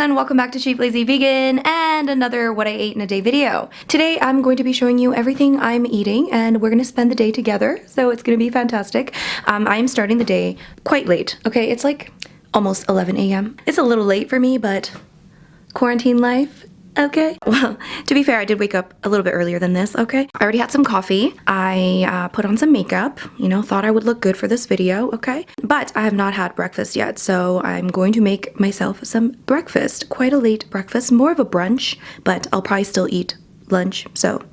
and welcome back to Cheap Lazy Vegan and another what I ate in a day video. Today I'm going to be showing you everything I'm eating and we're gonna spend the day together, so it's gonna be fantastic. I'm starting the day quite late, okay? It's like almost 11 a.m. It's a little late for me, but quarantine life. Okay. Well, to be fair, I did wake up a little bit earlier than this, okay? I already had some coffee. I put on some makeup, you know, thought I would look good for this video, okay? But I have not had breakfast yet, so I'm going to make myself some breakfast. Quite a late breakfast, more of a brunch, but I'll probably still eat lunch, so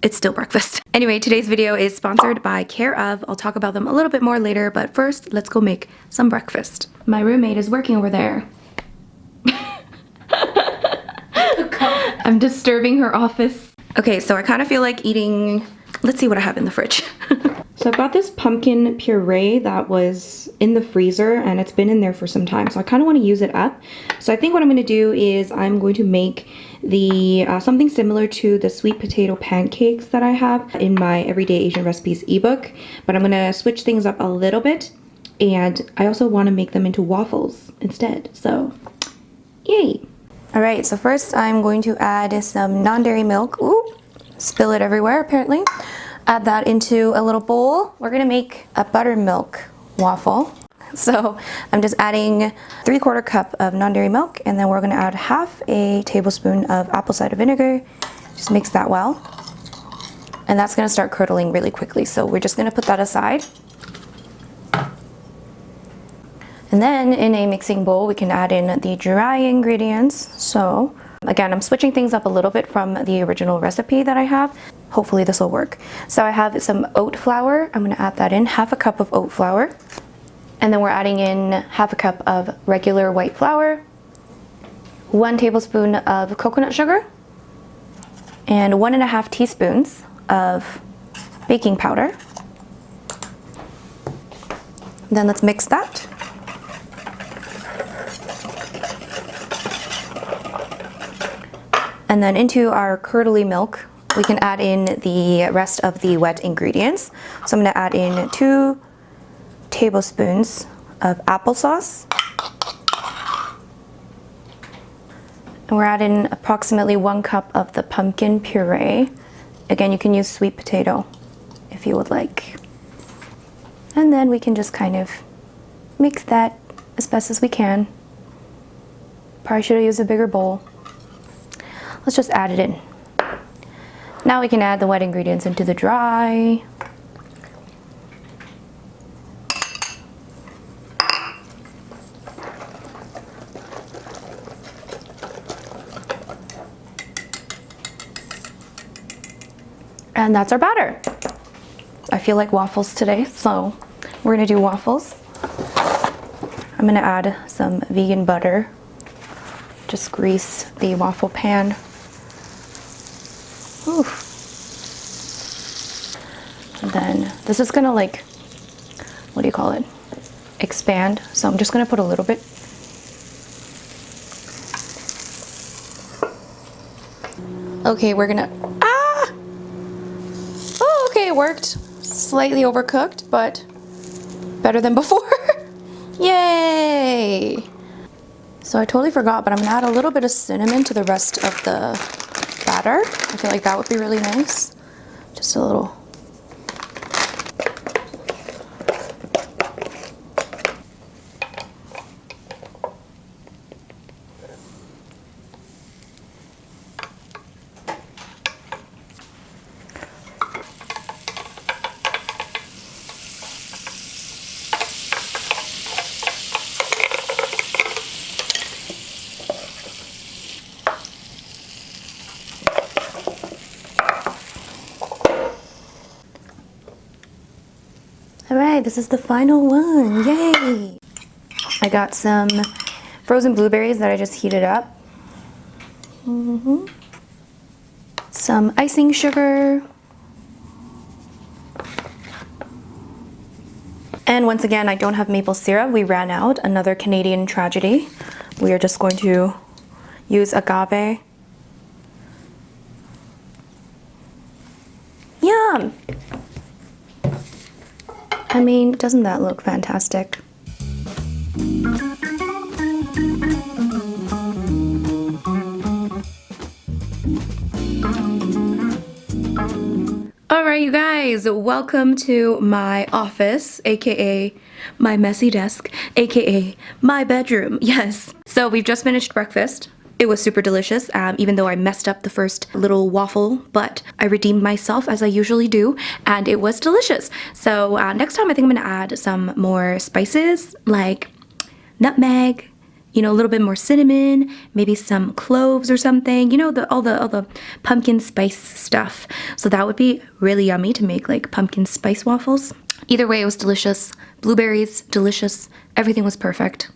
it's still breakfast. Anyway, today's video is sponsored by Care Of. I'll talk about them a little bit more later, but first, let's go make some breakfast. My roommate is working over there. I'm disturbing her office. Okay, so I kind of feel like eating, let's see what I have in the fridge. So I've got this pumpkin puree that was in the freezer and it's been in there for some time. So I kind of want to use it up. So I think what I'm going to do is I'm going to make the something similar to the sweet potato pancakes that I have in my Everyday Asian Recipes ebook. But I'm going to switch things up a little bit. And I also want to make them into waffles instead. So, yay! Alright, so first I'm going to add some non-dairy milk. Ooh, spill it everywhere apparently. Add that into a little bowl. We're gonna make a buttermilk waffle. So I'm just adding 3/4 cup of non-dairy milk, and then we're gonna add half a tablespoon of apple cider vinegar. Just mix that well. And that's gonna start curdling really quickly, so we're just gonna put that aside. And then in a mixing bowl, we can add in the dry ingredients. So again, I'm switching things up a little bit from the original recipe that I have. Hopefully this will work. So I have some oat flour. I'm gonna add that in, half a cup of oat flour. And then we're adding in half a cup of regular white flour, 1 tablespoon of coconut sugar, and 1.5 teaspoons of baking powder. Then let's mix that. And then into our curdly milk, we can add in the rest of the wet ingredients. So I'm gonna add in 2 tablespoons of applesauce. And we're adding approximately 1 cup of the pumpkin puree. Again, you can use sweet potato if you would like. And then we can just kind of mix that as best as we can. Probably should have used a bigger bowl. Let's just add it in. Now we can add the wet ingredients into the dry. And that's our batter. I feel like waffles today, so we're gonna do waffles. I'm gonna add some vegan butter. Just grease the waffle pan. Ooh. And then this is gonna, like, what do you call it? Expand. So I'm just gonna put a little bit. Okay, we're gonna, oh, okay, it worked. Slightly overcooked, but better than before. Yay! So I totally forgot, but I'm gonna add a little bit of cinnamon to the rest of the batter. I feel like that would be really nice. Just a little. Alright, this is the final one. Yay! I got some frozen blueberries that I just heated up. Some icing sugar. And once again, I don't have maple syrup. We ran out. Another Canadian tragedy. We are just going to use agave. Yum! I mean, doesn't that look fantastic? Alright, you guys, welcome to my office, aka my messy desk, aka my bedroom. Yes. So we've just finished breakfast. It was super delicious, even though I messed up the first little waffle, but I redeemed myself as I usually do, and it was delicious. So next time I think I'm gonna add some more spices, like nutmeg, you know, a little bit more cinnamon, maybe some cloves or something, you know, all the pumpkin spice stuff. So that would be really yummy to make like pumpkin spice waffles. Either way, it was delicious. Blueberries, delicious. Everything was perfect.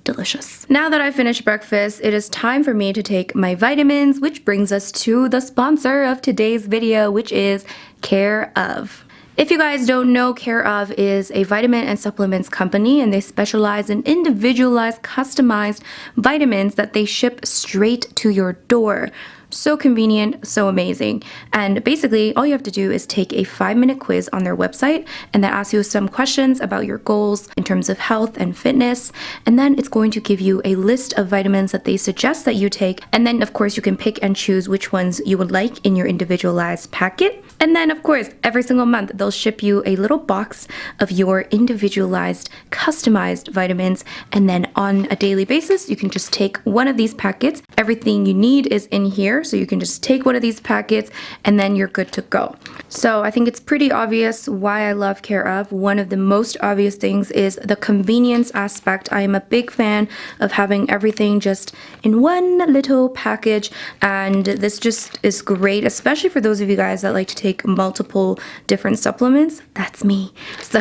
Delicious. Now that I've finished breakfast, it is time for me to take my vitamins, which brings us to the sponsor of today's video, which is Care of. If you guys don't know, Care of is a vitamin and supplements company, and they specialize in individualized, customized vitamins that they ship straight to your door. So convenient, so amazing. And basically, all you have to do is take a 5-minute quiz on their website, and that asks you some questions about your goals in terms of health and fitness. And then it's going to give you a list of vitamins that they suggest that you take. And then, of course, you can pick and choose which ones you would like in your individualized packet. And then, of course, every single month, they'll ship you a little box of your individualized, customized vitamins. And then on a daily basis, you can just take one of these packets. Everything you need is in here. So you can just take one of these packets and then you're good to go. So I think it's pretty obvious why I love Care of. One of the most obvious things is the convenience aspect. I am a big fan of having everything just in one little package, and this just is great, especially for those of you guys that like to take multiple different supplements. That's me. So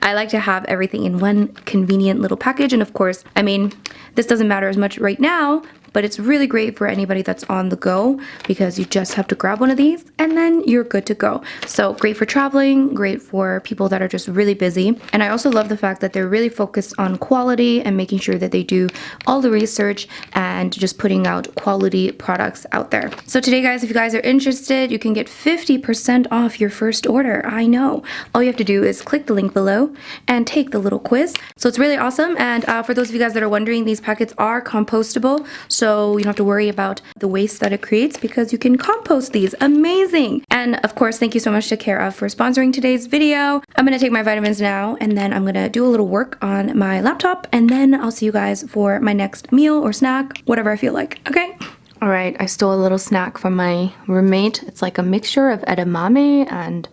I like to have everything in one convenient little package. And of course, I mean, this doesn't matter as much right now, but it's really great for anybody that's on the go, because you just have to grab one of these and then you're good to go. So great for traveling, great for people that are just really busy. And I also love the fact that they're really focused on quality and making sure that they do all the research and just putting out quality products out there. So today, guys, if you guys are interested, you can get 50% off your first order. I know. All you have to do is click the link below and take the little quiz. So it's really awesome. And for those of you guys that are wondering, these packets are compostable. So you don't have to worry about the waste that it creates because you can compost these. Amazing. And of course, thank you so much to Care of for sponsoring today's video. I'm going to take my vitamins now, and then I'm going to do a little work on my laptop, and then I'll see you guys for my next meal or snack, whatever I feel like. Okay? All right, I stole a little snack from my roommate. It's like a mixture of edamame, and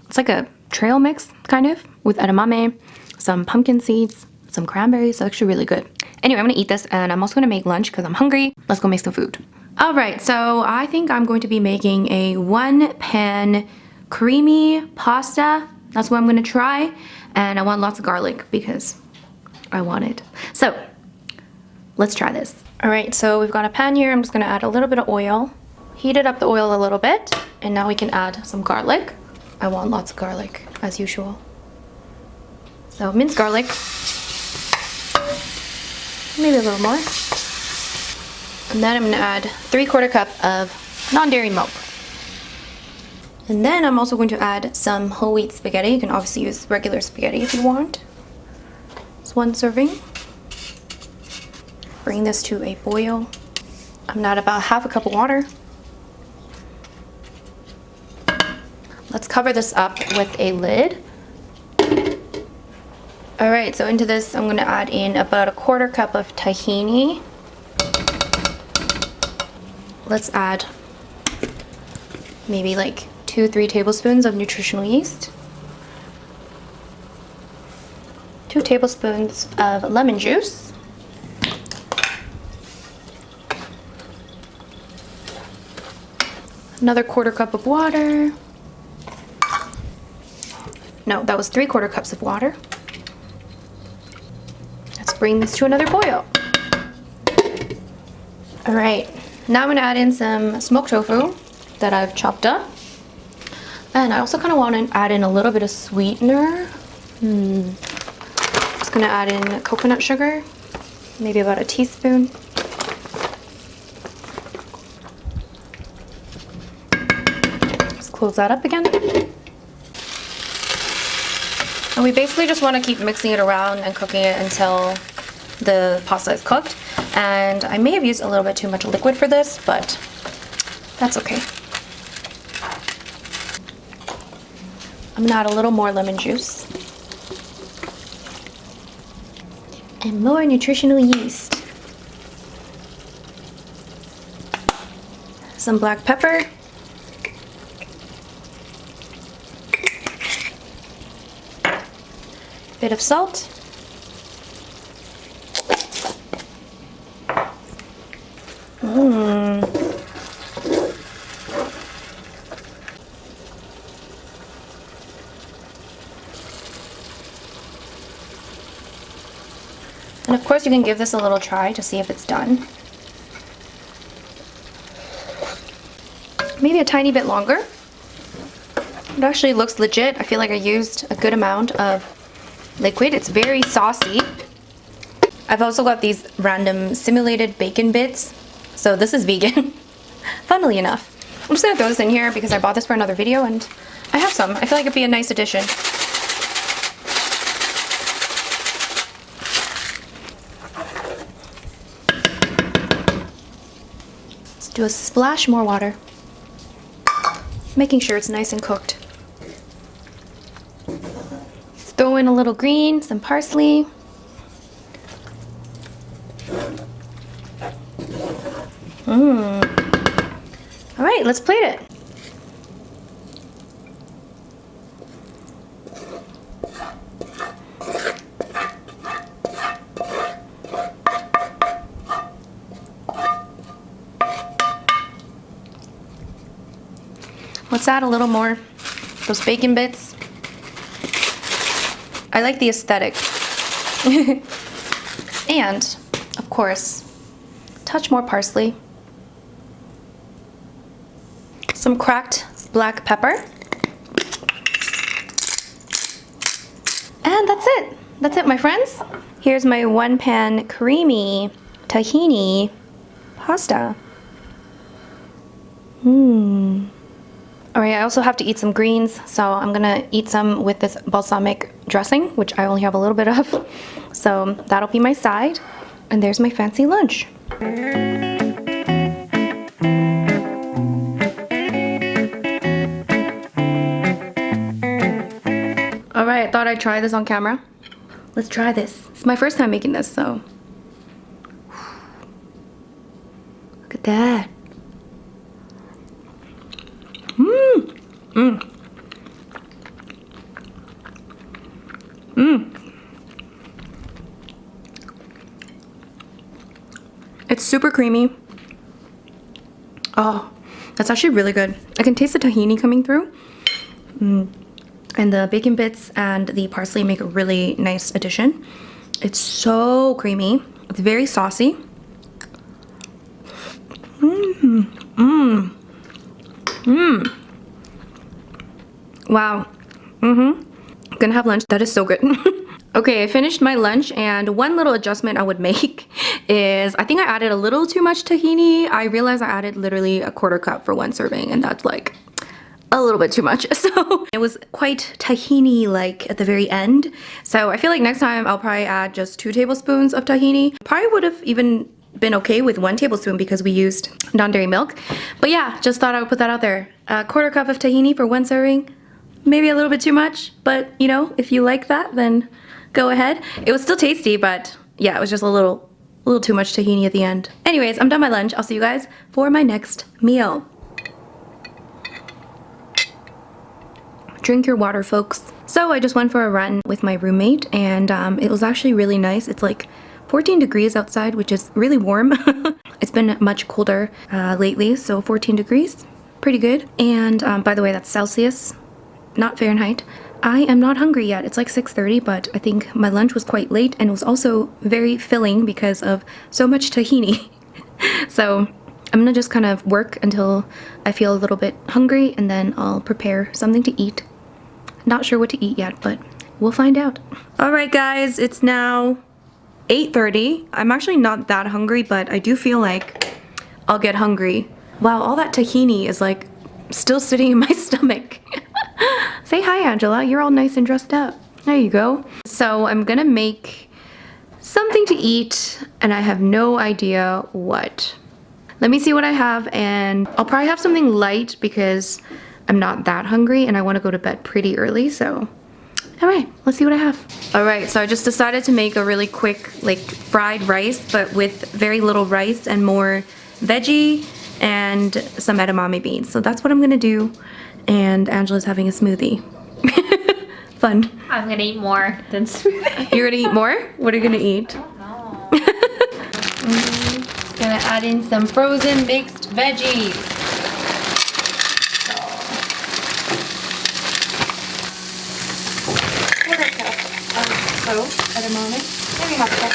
it's like a trail mix, kind of, with edamame, some pumpkin seeds, some cranberries. It's actually really good. Anyway, I'm gonna eat this, and I'm also gonna make lunch because I'm hungry. Let's go make some food. All right, so I think I'm going to be making a 1-pan creamy pasta. That's what I'm gonna try, and I want lots of garlic because I want it. So let's try this. All right, so we've got a pan here. I'm just gonna add a little bit of oil. Heated up the oil a little bit, and now we can add some garlic. I want lots of garlic, as usual. So minced garlic. Maybe a little more. And then I'm gonna add 3/4 cup of non-dairy milk. And then I'm also going to add some whole wheat spaghetti. You can obviously use regular spaghetti if you want. It's 1 serving. Bring this to a boil. I'm gonna add about 1/2 cup of water. Let's cover this up with a lid. All right, so into this, I'm gonna add in about 1/4 cup of tahini. Let's add maybe like 2-3 tablespoons of nutritional yeast. 2 tablespoons of lemon juice. Another 1/4 cup of water. No, that was 3/4 cups of water. Bring this to another boil. All right, now I'm gonna add in some smoked tofu that I've chopped up. And I also kind of want to add in a little bit of sweetener. Just gonna add in coconut sugar, maybe about a teaspoon. Let's close that up again. And we basically just want to keep mixing it around and cooking it until the pasta is cooked. And I may have used a little bit too much liquid for this, but that's okay. I'm gonna add a little more lemon juice. And more nutritional yeast. Some black pepper. Bit of salt. And of course you can give this a little try to see if it's done. Maybe a tiny bit longer. It actually looks legit. I feel like I used a good amount of liquid. It's very saucy. I've also got these random simulated bacon bits. So this is vegan, funnily enough. I'm just gonna throw this in here because I bought this for another video and I have some. I feel like it'd be a nice addition. Let's do a splash more water, making sure it's nice and cooked. Let's throw in a little green, some parsley. All right, let's plate it. Let's add a little more of those bacon bits. I like the aesthetic. And, of course, touch more parsley. Some cracked black pepper. And that's it. That's it, my friends. Here's my one pan creamy tahini pasta. All right, I also have to eat some greens, so I'm gonna eat some with this balsamic dressing, which I only have a little bit of. So that'll be my side. And there's my fancy lunch. Alright, I thought I'd try this on camera. Let's try this. It's my first time making this, so. Look at that. It's super creamy. Oh, that's actually really good. I can taste the tahini coming through. And the bacon bits and the parsley make a really nice addition. It's so creamy. It's very saucy. Wow. I'm gonna have lunch. That is so good. Okay, I finished my lunch, and one little adjustment I would make is I think I added a little too much tahini. I realized I added literally a quarter cup for one serving, and that's like a little bit too much. So it was quite tahini-like at the very end. So I feel like next time I'll probably add just 2 tablespoons of tahini. Probably would have even been okay with 1 tablespoon because we used non-dairy milk. But yeah, just thought I would put that out there. A quarter cup of tahini for 1 serving. Maybe a little bit too much, but you know, if you like that, then go ahead. It was still tasty, but yeah, it was just a little too much tahini at the end. Anyways, I'm done my lunch. I'll see you guys for my next meal. Drink your water, folks. So I just went for a run with my roommate, and it was actually really nice. It's like 14 degrees outside, which is really warm. It's been much colder lately, so 14 degrees, pretty good. And by the way, that's Celsius, not Fahrenheit. I am not hungry yet. It's like 6:30, but I think my lunch was quite late, and it was also very filling because of so much tahini. So I'm gonna just kind of work until I feel a little bit hungry, and then I'll prepare something to eat. Not sure what to eat yet, but we'll find out. All right, guys, it's now 8:30. I'm actually not that hungry, but I do feel like I'll get hungry. Wow, all that tahini is like still sitting in my stomach. Say hi, Angela. You're all nice and dressed up. There you go. So I'm gonna make something to eat, and I have no idea what. Let me see what I have, and I'll probably have something light because I'm not that hungry and I want to go to bed pretty early, so all right, let's see what I have. All right, so I just decided to make a really quick like fried rice, but with very little rice and more veggie and some edamame beans. So that's what I'm gonna do. And Angela's having a smoothie. Fun. I'm gonna eat more than smoothie. You're gonna eat more? What are you gonna eat? I don't know. Gonna add in some frozen mixed veggies. So, edamame. Maybe half a cup.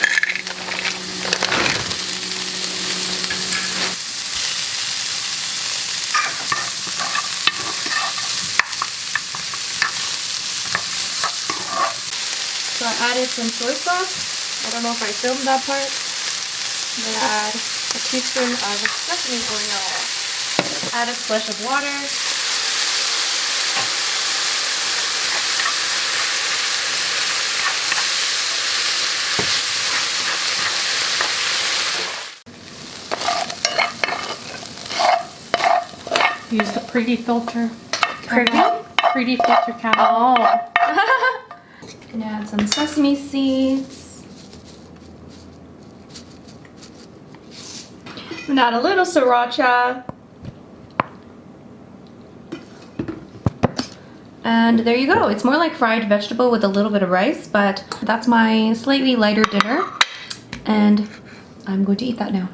So I added some soy sauce. I don't know if I filmed that part. I'm gonna add a teaspoon of sesame oil. Add a splash of water. Use the pretty filter. Pretty? Pretty filter camera. Oh. And add some sesame seeds. And add a little sriracha. And there you go. It's more like fried vegetable with a little bit of rice, but that's my slightly lighter dinner. And I'm going to eat that now.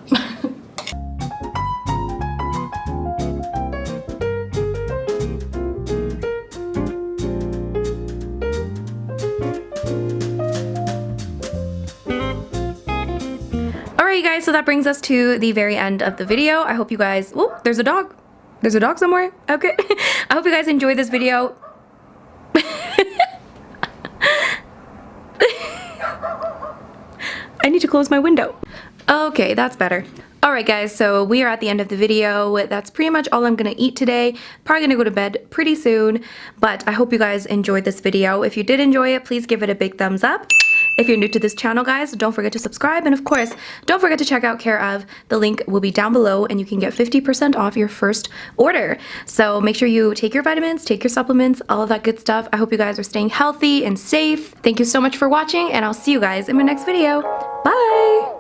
Alright guys, so that brings us to the very end of the video. I hope you guys, oh, there's a dog. There's a dog somewhere. Okay. I hope you guys enjoyed this video. I need to close my window. Okay, that's better. Alright guys, so we are at the end of the video. That's pretty much all I'm gonna eat today. Probably gonna go to bed pretty soon, but I hope you guys enjoyed this video. If you did enjoy it, please give it a big thumbs up. If you're new to this channel, guys, don't forget to subscribe, and of course, don't forget to check out Care of. The link will be down below, and you can get 50% off your first order. So make sure you take your vitamins, take your supplements, all of that good stuff. I hope you guys are staying healthy and safe. Thank you so much for watching, and I'll see you guys in my next video. Bye!